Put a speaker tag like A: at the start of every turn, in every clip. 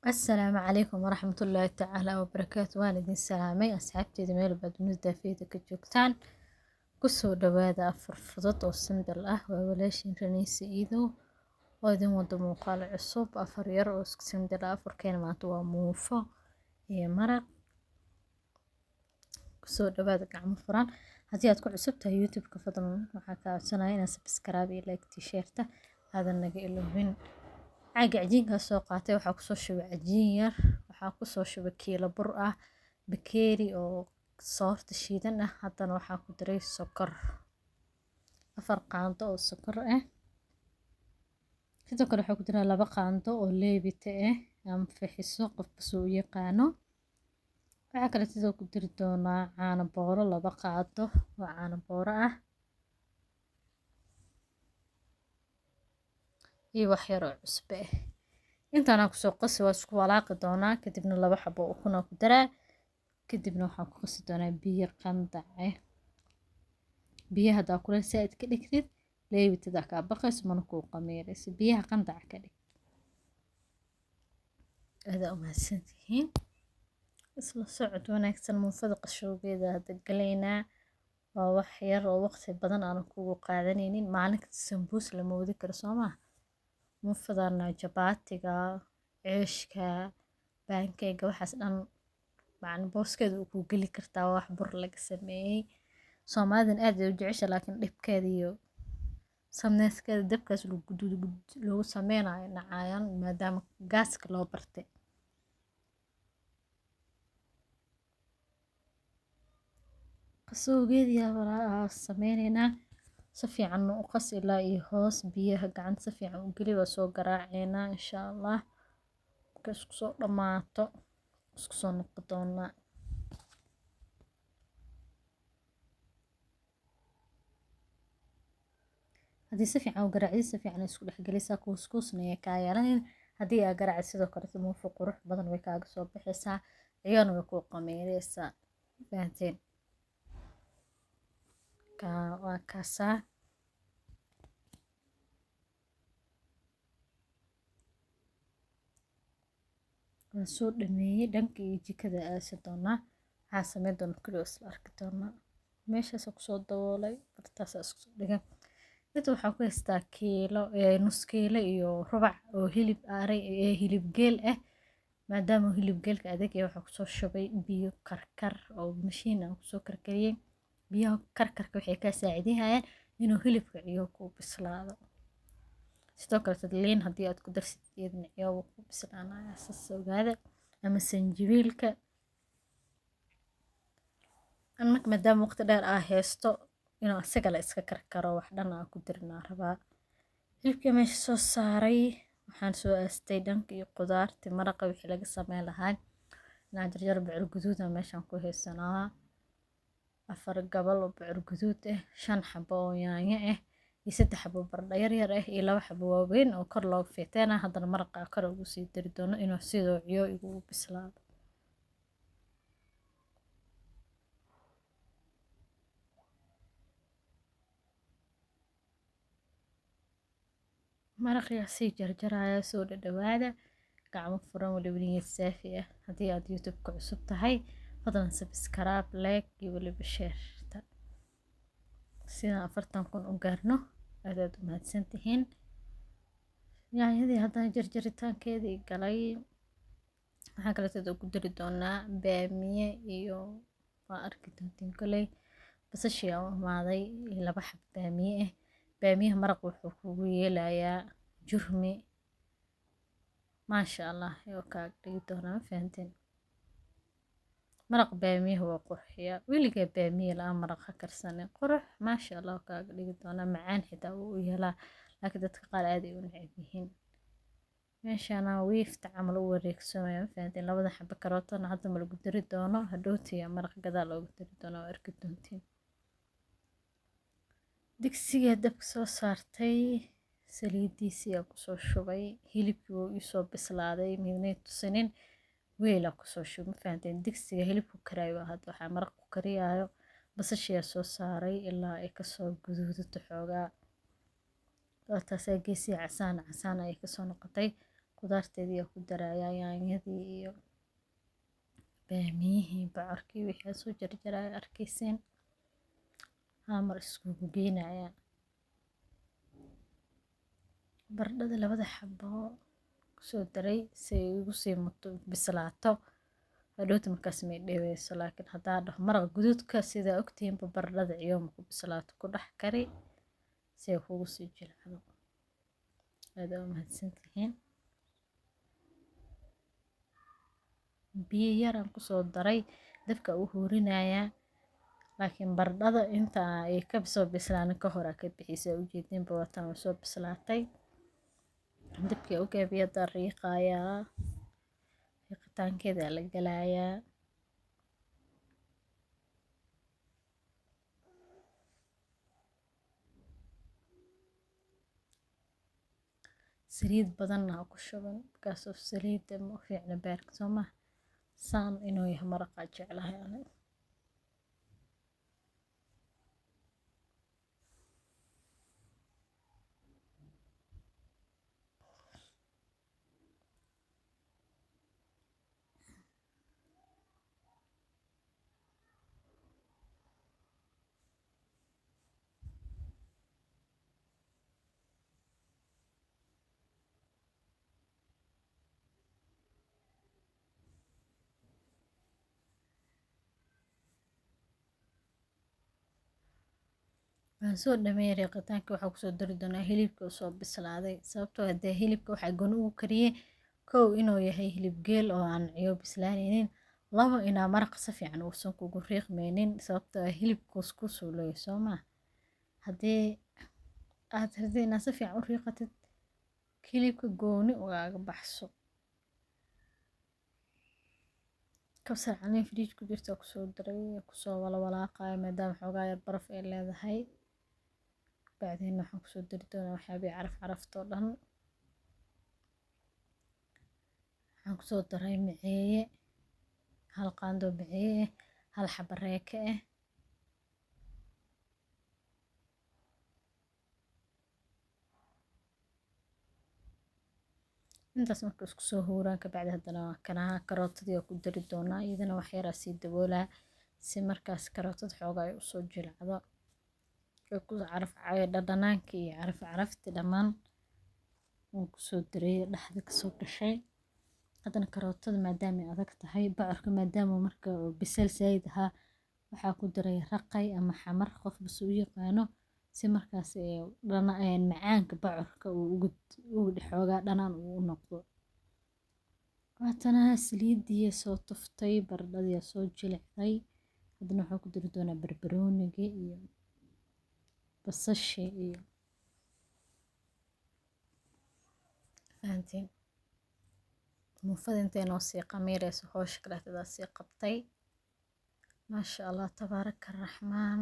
A: السلام عليكم ورحمة الله تعالى وبركاته. والدين سلامي أصحابتي ميل بعد مدة فيدا كجوكتان كسو دوادا فرفضت وسندل وولاشين رنيسي إيدو وإذن ودو موقال عصوب أفرير وسك سندل كان ماتوا موفا هي مرق كسو دوادا قعم فران هدي أتكو عصوبتها يوتيوب كفضل محاكا سناينا سبسكرابي لايك تيشيرتا هذا النقي اللي من caaga cajiinka soo qaatay waxaa kusoo shubay cajiin yar waxaa kusoo shubay kiilo bur ah bakeeri oo soorta shiidan ah haddana waxaa ku daray sokor 4 qaando oo sokor ah sidoo kale waxaa ku jira 2 qaando oo leebita ah ama fixiso qofka soo yaqaano waxaa kale sidoo ku diri doonaa caano booro 2 qaando oo caano booro ah iyo wax yar oo cusbe intaana ku soo qasi waa isku walaaqi doonaa kadibna 2 xabo ukun ku daraa kadibna waxaan ku qasi doonaa biyo qandac ah biyaha daa kula saaid ka dhigtid leebitada ka baqays mana ku qameeraysa biyaha qandac ka dhig aad u mahadsantihiin isla socod wanaagsan muufada qashowgeeda hadda galeynaa waa wax yar oo waqti badan aan kugu qaadanaynin maalinka sambuus la moodi karo Soomaa muufadana jabaatiga ceeshka baankeyga waxaas dhan macna booskeeda ku gali kartaa wax bur laga sameeyay Soomaalidan aad ay u jeceshay laakiin dhibkeeda iyo samneeskeeda dabkaas lagu sameynayo nacayaan maadaama gaaska loo bartay qasowgeeda waa sameynayna si fiican u qas ilaa iyo hoos biyaha gacanta si fiican u geli waa soo garaacayna insha Allah isku soo dhamaato isku soo noqon doona hadii si fiican u garaacay si fiican isku dhex galisa kuuskuusna ka yeelan hadii aad garaacay sidoo kale muufa qurux badan way kaaga soo bixaysaa iyana way ku qameeraysaa fahanteen waa kaasa waan soo dhameeyay dhankii jikada aasi doonaa waxaa sameyn doona kaliya isla arki doonaa meeshaas ku soo daboolay bartaas isku soo dhigan inta waxaa ku haystaa kiilo nus kiilo iyo rubac oo hilib aaray hilib geel ah maadaama hilib geelka adag waxaa ku soo shubay biyo karkar oo mashiin aan ku soo karkariyay biyaha karkarka waxay ka saacidayaan inuu hilibka iyo ku bislaado sidoo kale liin hadii aad ku darsid iyadna iyo ku bislaanaya sasogaada ama sanjibiilka annak maadaama waqti dheer ah heesto inuu asaga la iska karkaro wax dhan aan ku dirnaa rabaa hilibka meesha soo saaray waxaan soo aastay dhanka iyo qudaarti maraqa wixii laga sameyn lahaa inaan jarjar bocor guduud ah meeshaan ku haysanaa 4 gabal oo bocor guduud ah 5 xabo oo yaanyo ah iyo 3 xabo baradho yar ah iyo 2 xabo waaweyn oo kor loo fiitayna haddana maraqa kor ugu sii dari doono inuu sidoo ciyo igu bislaado maraqii si jarjaraya soo dhawaada gacmo furan waliba niyad saafi ah hadii aad YouTube ku cusub tahay fadlan subscribe like iyo waliba share sida 40 u gaarno aad u mahadsantihiin yaanyadii haddana jarjaritaankeedii galay waxaa kale oo ku dari doonaa baamiye iyo waa arki doontiin kulay basashiya oo maaday 2 xab baamiye ah baamiyaha maraq wuxuu kugu yeelayaa jurmi maasha Allah iyo ka dhigi doonaa fahanteen maraq baamiyaha waa qurxiya wiliga baamiye la maraq karsanay qurux maasha Allah ka dhigi doonaa macaan xitaa uu yeelaa laakiin dadka qaar aad ay u neceb yihiin meeshana wiifta camal u wareegsanaya fahanteen 2 xabo karootana hadda ma lagu dari doono hadhowtiya maraq gadaal loogu dari doono arki doontiin digsiga dabka soo saartay saliidiisa ku soo shubay hilibkii uu soo bislaaday midnay tusinin weel ku soo shubay fahanteen digsiga hilibku karaayo hadda waxa maraq ku kariyayo basashiya soo saaray ilaa ay ka soo guduudato xoogaa taas geesi casaan ay ka soo noqotay qudaarteedii ku daraya yaanyadii iyo baamiyihii bocorkii wixii soo jarjaraya arkayseen mar iskugu geynaya baradhada labada xabo kusoo daray si ay ugu sii bislaato hadhowta markaas may dheeweyso laakiin haddaa dhaho maraq guduudka sida ogtiinba baradhada ciyooma ku bislaato ku dhex kari si ay kugu sii jilcado aad u mahadsantihiin biyo yaraan kusoo daray dabka u huurinayaa laakiin baradhada inta ay ka soo bislaanin ka hor ka bixisay ujeedinba watan way soo bislaatay dabkii u gaabiya dariiqayaa riqitaankeeda la galayaa saliid badanna ku shuban kaasoo saliidda ma u fiicna beerka soo ma saan inuu yahay maraqa jeclahay aniga waan soo dhameeyay riqitaanka waxaa kusoo dari doonaa hilibka soo bislaaday sababtoo ah hilibka waxaa gooni ugu kariyay kow inuu yahay hilib geel oo aan ciyo bislaanaynin labo inaa maraq si fiican uusan kugu riiqmaynin sababtoo ah hilib kuskus uu leeyahay soo ma haddii aad rabtid inaad si fiican u riiqatid hilibka gooni ugaaga baxso kabsar caleen fridge ku jirta kusoo daray kusoo walaaqayo maadaama xoogaa yar baraf ay leedahay بعدين waxaan kusoo dari doonaa waxyaabihii caraf-caraftoo dhan waxaan kusoo daray maceeye hal qaando maceeye hal xabo reeke ah intaas marka isku soo huuraan ka bacdi haddana waa kanaha karootadii oo ku dari doonaa iyadana wax yar sii daboolaa si markaas karootada xoogaa ay usoo jilcdo ku caraf dhadhanaanka iyo caraf-carafti dhammaan waan kusoo daray dhaxda kasoo gashay haddana karootada maadaama ay adag tahay bocorka maadaama marka bisel saayid ahaa waxaa ku daray raqay ama xamar qof bas u yaqaano si markaas macaanka bocorka uu ugu xoogaa dhanaan uu u noqdo waatana saliidii soo tuftay baradhadii soo jilicday haddana waxaa ku dari doonaa barbarooniga iyo basasha iyo fahantiin muufada intay noo sii qamiirayso hoosh kaleetadaa sii qabtay maasha allah tabaaraka raxmaan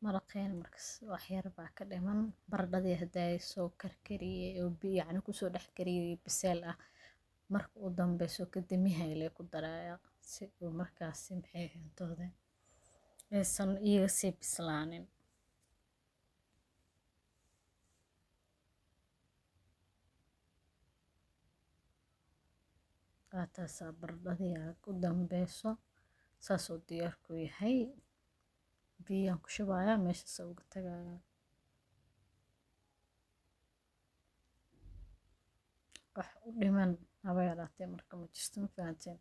A: maraqeena markas wax yar baa ka dhiman baradhadii haddaa soo karkariyay oo yacni kusoo dhex kariyay biseel ah marka u dambeyso kadamiha ilay ku daraya si uu markaasi maxay hintooda aysan iyaga sii bislaanin qaataasaa baradhadii u dambeyso saasoo diyaar ku yahay biyaan ku shubayaa meeshaas uga tagayaa wax u dhiman haba yaraatee marka ma jirto ma fahanteen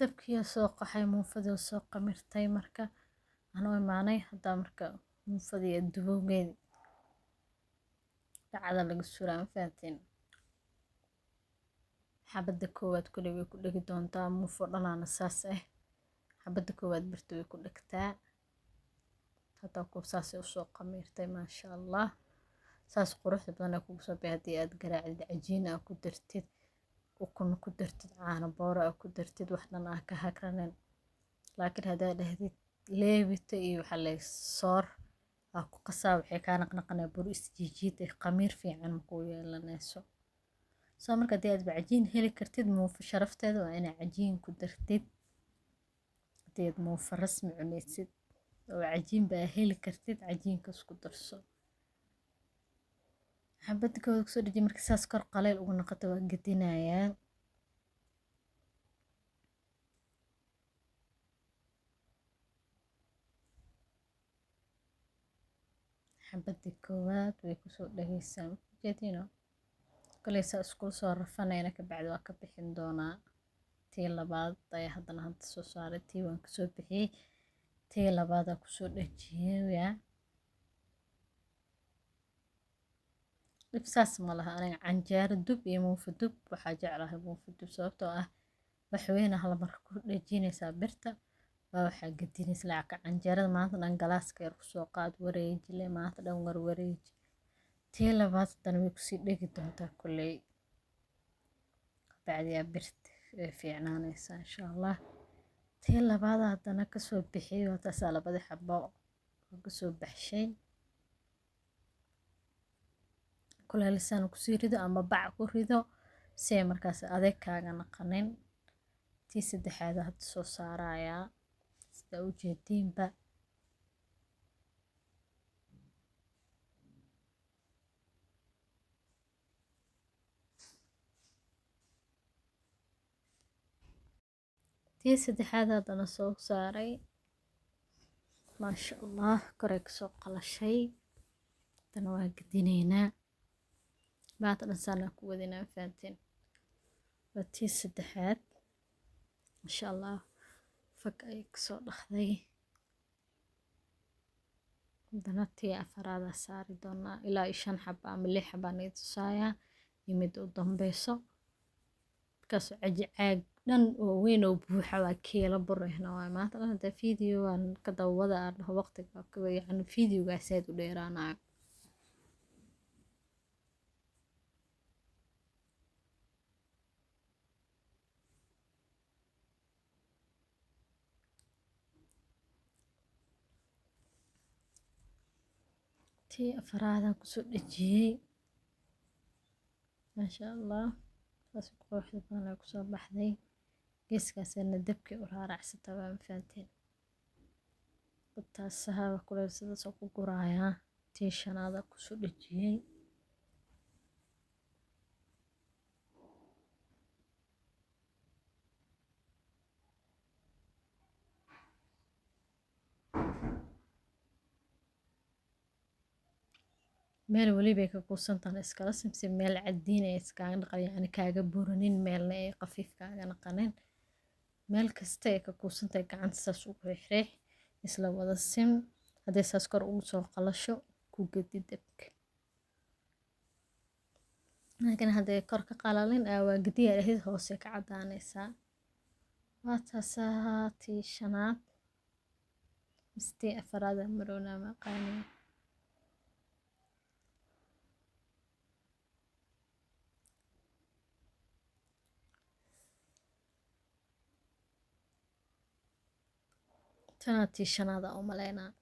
A: dabkii soo qaxay muufadii soo qamirtay marka anoo imaanay hadda marka muufadii dubowgeedi dacada laga suraa ma fahanteen xabadda koowaad kuley way ku dhegi doontaa muufo dhanaana saas ah xabadda koowaad birta way ku dhegtaa hadda ku saasay usoo qamirtay maasha allah saas quruxda badan ay kugu soo baxay haddii aad garaacid cajiin aa ku dartid ukun ku dartid caano booro aa ku dartid wax dhan aa ka hagranin laakiin haddaa dhahdid leebita iyo waxa lay soor aa ku qasaa waxay kaa naqnaqanay bur isjiijiid khamiir fiican ma kuu yeelanayso soo marka hadii aad cajiin heli kartid muufo sharafteeda waa inaa cajiin ku dartid hadii aad muufo rasmi cunaysid oo cajiin baa heli kartid cajiinka isku darso xabada kooda kusoo dhaji marka saas kor qaleel ugu noqoto waa gedinayaa xabadii koowaad way kusoo dhageysaa ujeedino koley saa isku soo rafanayna ka bacdi waa ka bixin doonaa tii labaad ayaa haddana hadda soo saaray tii waan kasoo bixiyey tii labaadaa kusoo dhajiyey dhib saas ma laha aniga canjeero dub iyo muufo dub waxaa jeclahay muufo dub sababtoo ah waxweyne hal mar ku dhajinaysaa birta waa waxaa gedinaysa lacagka canjeerada maanta dhan galaaska yar kusoo qaad wareeji le maanta dhan wareeji tii labaad haddana way kusii dhegi doontaa koley bacdiyaa birta way fiicnaanaysaa insha allah tii labaad haddana kasoo bixiyey waa taasaa labadii xabo oo kasoo baxshay kuleelisaan kusii rido ama bac ku rido si ay markaas adeeg kaaga naqanin tii saddexaad hadda soo saarayaa sida u jeediinba tii saddexaad haddana soo saaray maasha allah koray kasoo qalashay haddana waa gedinaynaa maanta dhan saanaa ku wadinaa fahanteen waa tii saddexaad insha allah fag ayay kasoo dhaqday haddana tii afaraadaa saari doonaa ilaa 5 xabo ama 6 xabaa naga tusaayaa iyo mid u dambeyso markaasoo caag dhan oo weyn oo buuxa waa kiilo bur ahna waa maanta dhan hadda video aan ka dawada aan dhaho waqtiga yacni videogaas aad u dheeraanayo tii afaraadaan kusoo dhajiyey maasha allah saas quruxda badan ay kusoo baxday geeskaasna dabkii u raaracsata waa mafahanteen taas sahaaba kuleel sidaas oo ku gurayaa tii shanaada kusoo dhajiyey meel waliba ka kuusantahay iskala simsi meel cadiin ay iskaaga dhaqan yani kaaga buranin meelna ay qafiif kaaga naqanin meel kasta ay ka kuusantahay gacanta saas ugu xirxir isla wada sim haddii saas kor ugu soo qalasho ku gedi dabka laakiin haddii kor ka qalalin waa gediya dhexdiisa hoose ka cadaanaysaa waa taasaa tii shanaad tii afaraad maroona maqaaniyo tanaatii shanaada u maleynaa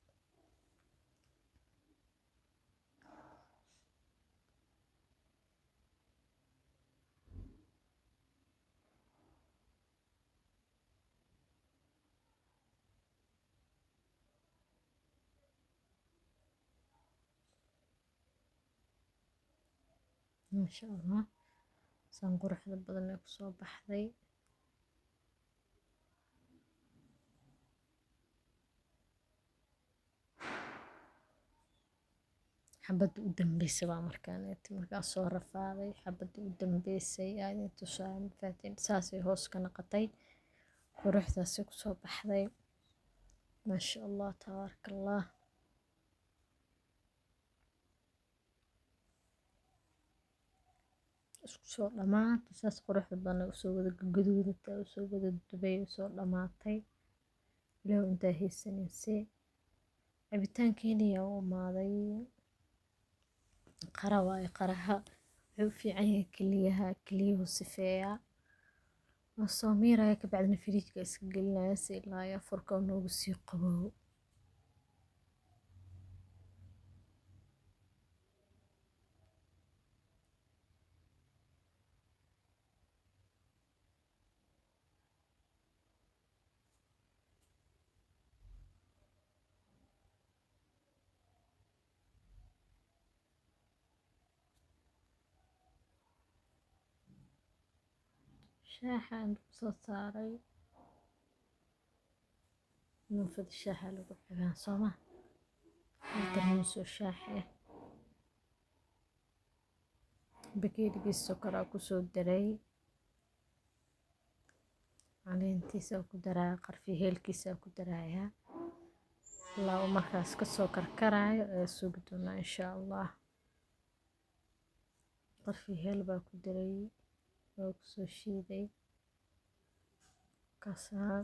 A: maasha allah saan quruxda badan ee kusoo baxday xabadda u dambeysay waa markaan soo rafaaday xabadda u dambeysay aadin tusaa mafahateen saasay hoos ka naqatay quruxdaasay kusoo baxday maasha allah tabaaraka allah isku soo dhamaatay saas quruxda badan usoo wada gaduudatay usoo wada dubay usoo dhamaatay ilaahu intaa haysanaysay cabitaankeeni yaa u imaaday qara waaye qaraha wuxuu u fiican yahay keliyuhu sifeeyaa waa soo miiraya kabacdina firiijka iska gelinaya si ilaa iyo furka noogu sii qabow shaaxa aan kusoo saaray muufada shaaxa lagu cabaa sooma tarmuuso shaaxa bakeerigiisa sokoraa kusoo daray caleentiisa ku daraa qarfi heelkiisa ku darayaa ilaa uu markaas kasoo karkaraayo ee sugi doonaa insha allah qarfi heel baa ku daray oo kusoo shiiday kasaa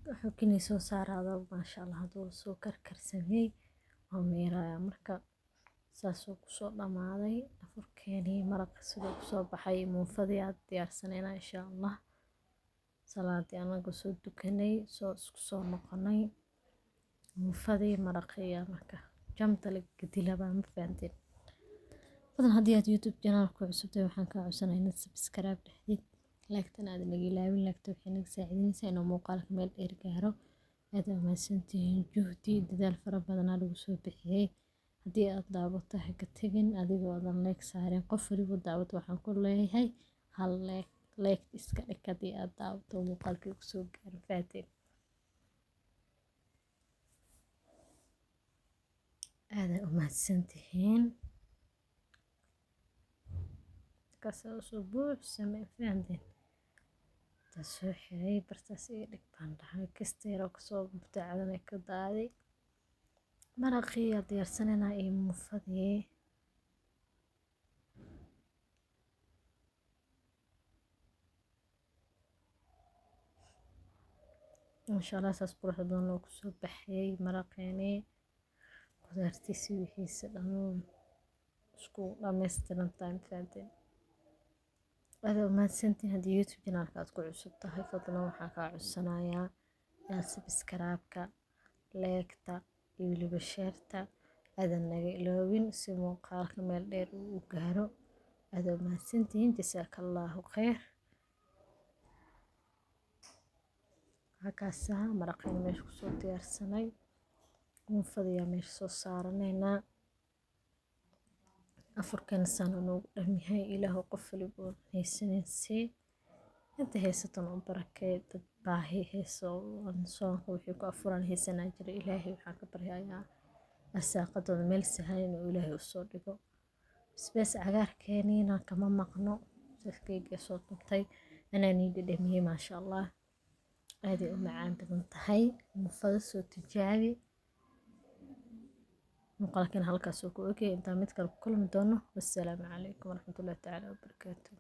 A: wuxuu kini soo saaraada maasha allah haduu soo karkarsamay oo meeraya marka saasoo kusoo dhamaaday afurkeenii maraqa sidoo kusoo baxay muufadii aad diyaarsanayna insha allah salaadii anaga soo dukanay soo isku soo noqonay muufadii maraqii marka jamta la gadilaba ma fahanteen badan haddii aad youtube channel ku cusubtay waxaan kaa codsanaa inaad subscribe dhexdid laagtan aad naga ilaawin laagta waxay naga saacidinaysaa inuu muuqaalka meel dheer gaaro aad mahadsantihiin juhdi dadaal fara badan lagu soo bixiyay haddii aad daawato ha ka tagin adigoo aadan leeg saarin qof waliba daawato waxaan ku leeyahay hal leeg iska dhig haddii aad daawato muuqaalkii kusoo gaaro faateen aad u mahadsantihiin kasoo soo buuxsamay fahanteen soo xiray bartaas iga dhig baan dhahay kasteero kasoo mutaacadana ka daaday maraqii aad diyaarsanayna iyo muufadii insha allah saas qurux badan loo kusoo baxayay maraqeenii qudaartiisi wixiisa dhammaan isku dhammaystiran tahay fahanteen aad u mahadsantihiin haddii youtube channelka aad ku cusub tahay fadlan waxaan kaa codsanayaa inaad subscribe-ka leegta iyo weliba sheerta aadan naga iloowin si muuqaalka meel dheer uu u gaaro aad u mahadsantihiin jazaakallaahu khayr halkaasaa maraqeena meesha kusoo diyaarsanay muufadayaa meesha soo saaranaynaa afurkeena saan noogu dhamyahay ilaahu qof waliba haysanaynsii inta haysatan u barakay dad baahi hayso soonka wixii ku afuraan haysanaa jira ilaahay waxaan ka baryayaa arsaaqadooda meel sahlan inuu ilaahay usoo dhigo basbaas cagaarkeeniina kama maqno safkeyga soo tuntay anaa nii dhadhamiyey maasha allah aaday u macaan badan tahay muufado soo tijaabi muuqaalkana halkaas oo ku ogyahay intaan mid kale ku kulmi doono wassalaamu calaykum waraxmatullaahi tacaala wabarakaatuh